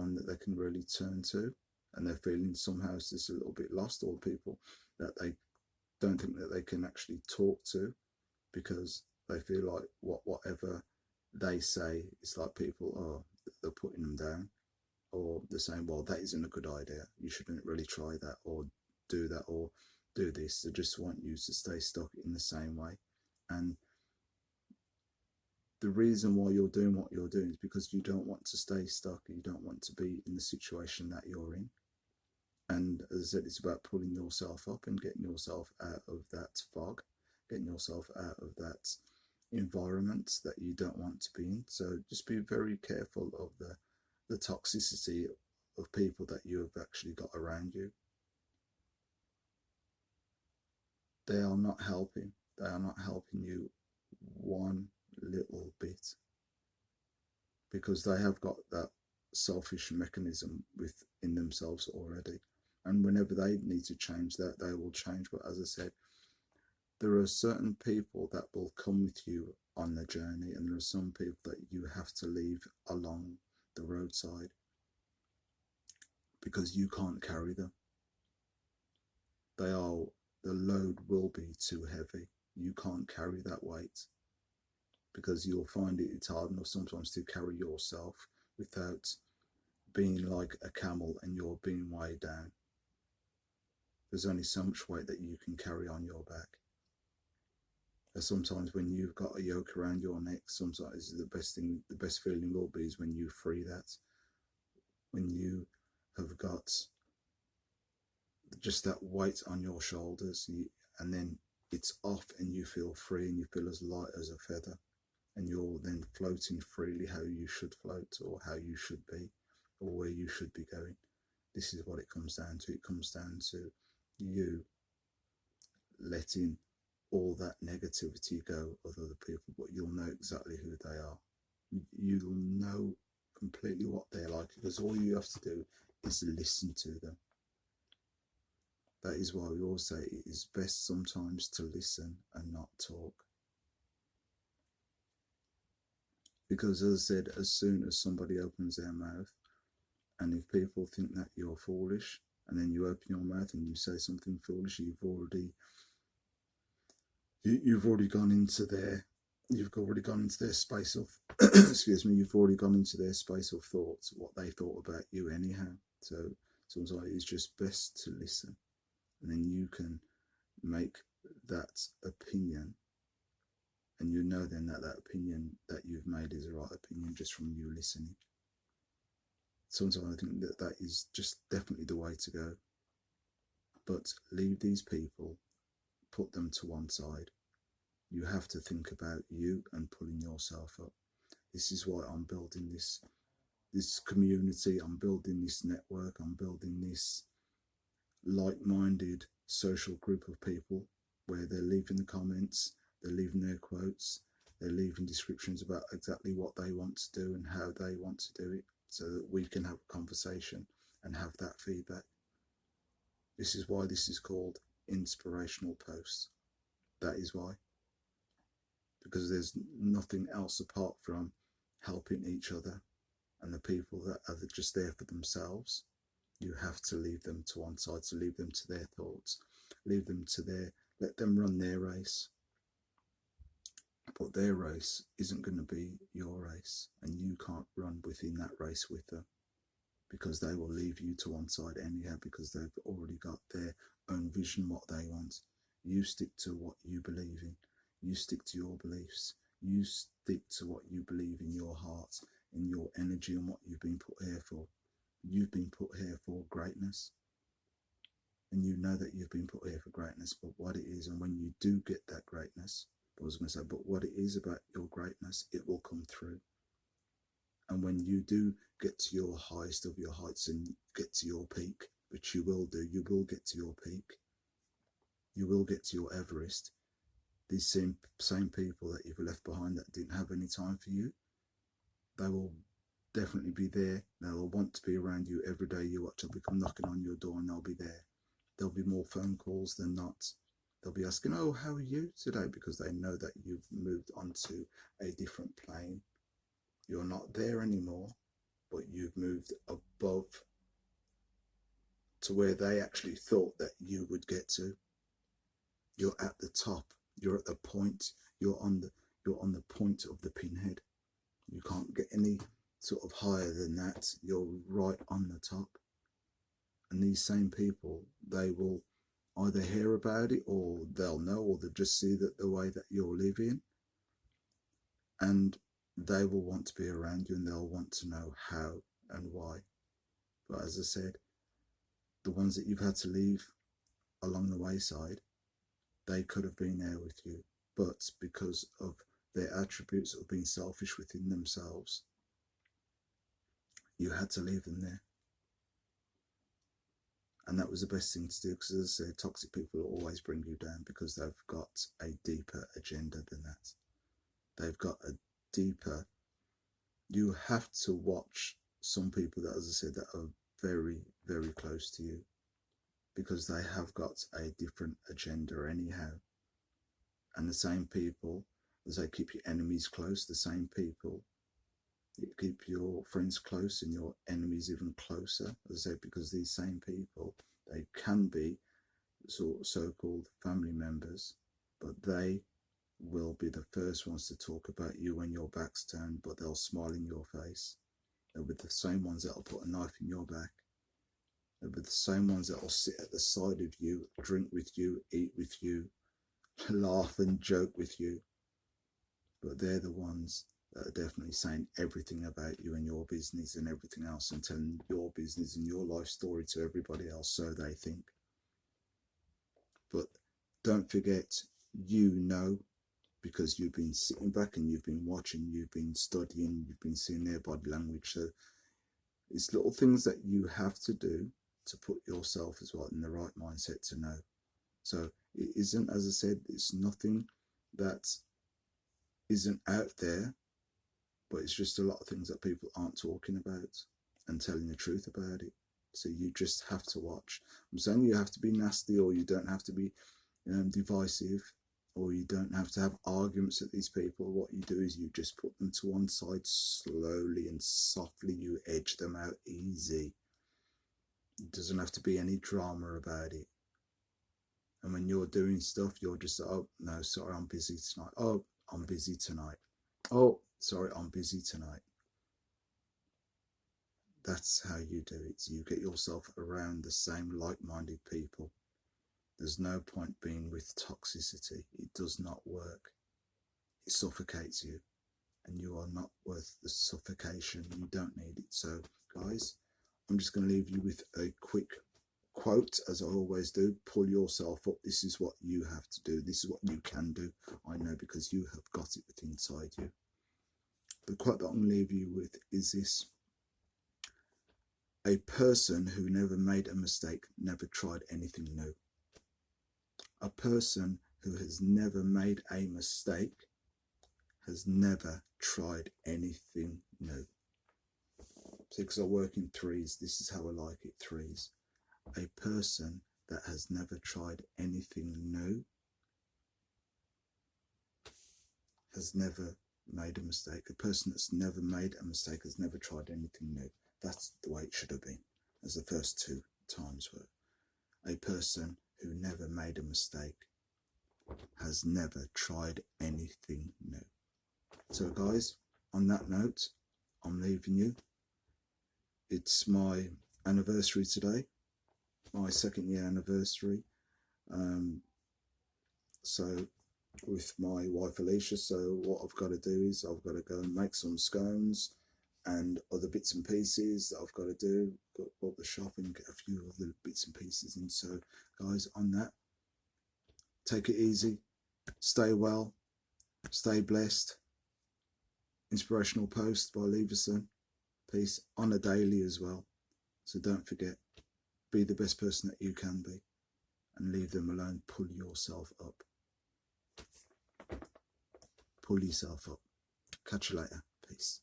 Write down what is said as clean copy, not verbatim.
one that they can really turn to, and they're feeling somehow just a little bit lost, or people that they don't think that they can actually talk to, because they feel like whatever they say, it's like people are, they're putting them down, or they're saying, well, that isn't a good idea, you shouldn't really try that, or do that, or do this. They just want you to stay stuck in the same way. And the reason why you're doing what you're doing is because you don't want to stay stuck, you don't want to be in the situation that you're in. And as I said, it's about pulling yourself up and getting yourself out of that fog, getting yourself out of that environment that you don't want to be in. So just be very careful of the toxicity of people that you have actually got around you. They are not helping. They are not helping you one little bit, because they have got that selfish mechanism within themselves already. And whenever they need to change that, they will change. But as I said, there are certain people that will come with you on the journey, and there are some people that you have to leave along the roadside because you can't carry them. The load will be too heavy. You can't carry that weight, because you'll find it's hard enough sometimes to carry yourself without being like a camel and you're being weighed down. There's only so much weight that you can carry on your back. And sometimes when you've got a yoke around your neck, sometimes the best feeling will be is when you free that. When you have got just that weight on your shoulders, and then it's off and you feel free and you feel as light as a feather, and you're then floating freely how you should float, or how you should be, or where you should be going. This is what it comes down to. It comes down to you letting all that negativity go of other people, but you'll know exactly who they are. You'll know completely what they're like, because all you have to do is listen to them. That is why we always say it is best sometimes to listen and not talk. Because as I said, as soon as somebody opens their mouth, and if people think that you're foolish, and then you open your mouth and you say something foolish, you've already gone into their space of excuse me, you've already gone into their space of thoughts, what they thought about you anyhow. So sometimes it's just best to listen, and then you can make that opinion, and you know then that opinion that you've made is the right opinion just from you listening. Sometimes I think that is just definitely the way to go. But leave these people, put them to one side. You have to think about you and pulling yourself up. This is why I'm building this community, I'm building this network, I'm building this like-minded social group of people where they're leaving the comments, they're leaving their quotes, they're leaving descriptions about exactly what they want to do and how they want to do it, so that we can have a conversation and have that feedback. This is why this is called Inspirational Posts. That is why. Because there's nothing else apart from helping each other, and the people that are just there for themselves, you have to leave them to one side, to leave them to their thoughts, leave them to let them run their race. But their race isn't going to be your race, and you can't run within that race with them, because they will leave you to one side anyhow, because they've already got their own vision, what they want. You stick to what you believe in. You stick to your beliefs. You stick to what you believe in your heart, in your energy, and what you've been put here for. You've been put here for greatness. And you know that you've been put here for greatness, but what it is, and when you do get that greatness, but what it is about your greatness, it will come through. And when you do get to your highest of your heights and get to your peak, which you will do, you will get to your peak, you will get to your Everest. These same people that you've left behind that didn't have any time for you, they will definitely be there. They'll want to be around you every day. You watch, they'll be come knocking on your door, and they'll be there. There'll be more phone calls than not. They'll be asking, oh, how are you today? Because they know that you've moved on to a different plane. You're not there anymore. but you've moved above to where they actually thought that you would get to. You're at the top. You're at the point. You're on the point of the pinhead. You can't get any sort of higher than that. You're right on the top. And these same people, they will either hear about it, or they'll know, or they'll just see that the way that you're living, and they will want to be around you, and they'll want to know how and why. But as I said, the ones that you've had to leave along the wayside, they could have been there with you, but because of their attributes of being selfish within themselves, you had to leave them there. And that was the best thing to do, because as I said, toxic people will always bring you down, because they've got a deeper agenda than that. They've got a deeper, you have to watch some people that, as I said, that are very, very close to you, because they have got a different agenda anyhow. And the same people, as they keep your enemies close, the same people keep your friends close and your enemies even closer, as I said, because these same people, they can be so-called family members, but they will be the first ones to talk about you when your back's turned, but they'll smile in your face. They'll be the same ones that'll put a knife in your back. They'll be the same ones that'll sit at the side of you, drink with you, eat with you, laugh and joke with you. But they're the ones that are definitely saying everything about you and your business and everything else, and telling your business and your life story to everybody else, so they think. But don't forget, you know, because you've been sitting back and you've been watching, you've been studying, you've been seeing their body language. So it's little things that you have to do to put yourself as well in the right mindset to know. So it isn't, as I said, it's nothing that isn't out there, but it's just a lot of things that people aren't talking about and telling the truth about it. So you just have to watch. I'm saying you have to be nasty, or you don't have to be divisive, or you don't have to have arguments with these people. What you do is you just put them to one side slowly and softly. You edge them out easy. It doesn't have to be any drama about it. And when you're doing stuff, you're just, oh, no, sorry, I'm busy tonight. Oh, I'm busy tonight. Oh, sorry, I'm busy tonight. That's how you do it. You get yourself around the same like-minded people. There's no point being with toxicity. It does not work. It suffocates you, and you are not worth the suffocation. You don't need it. So, guys, I'm just going to leave you with a quick quote, as I always do. Pull yourself up. This is what you have to do. This is what you can do. I know, because you have got it within inside you. The quote that I'm going to leave you with is this: a person who never made a mistake never tried anything new. A person who has never made a mistake has never tried anything new. Because I work in threes, this is how I like it, threes. A person that has never tried anything new has never made a mistake. A person that's never made a mistake has never tried anything new. That's the way it should have been, as the first two times were. A person who never made a mistake has never tried anything new. So guys, on that note, I'm leaving you. It's my anniversary today, my 2nd year anniversary. So with my wife Alicia, so what I've got to do is I've got to go and make some scones and other bits and pieces that I've got to do. Go up the shop and get a few other bits and pieces in. So guys, on that, take it easy, stay well, stay blessed. Inspirational post by Leverson. Peace on a daily as well. So don't forget, be the best person that you can be, and leave them alone. Pull yourself up. Pull yourself up. Catch you later. Peace.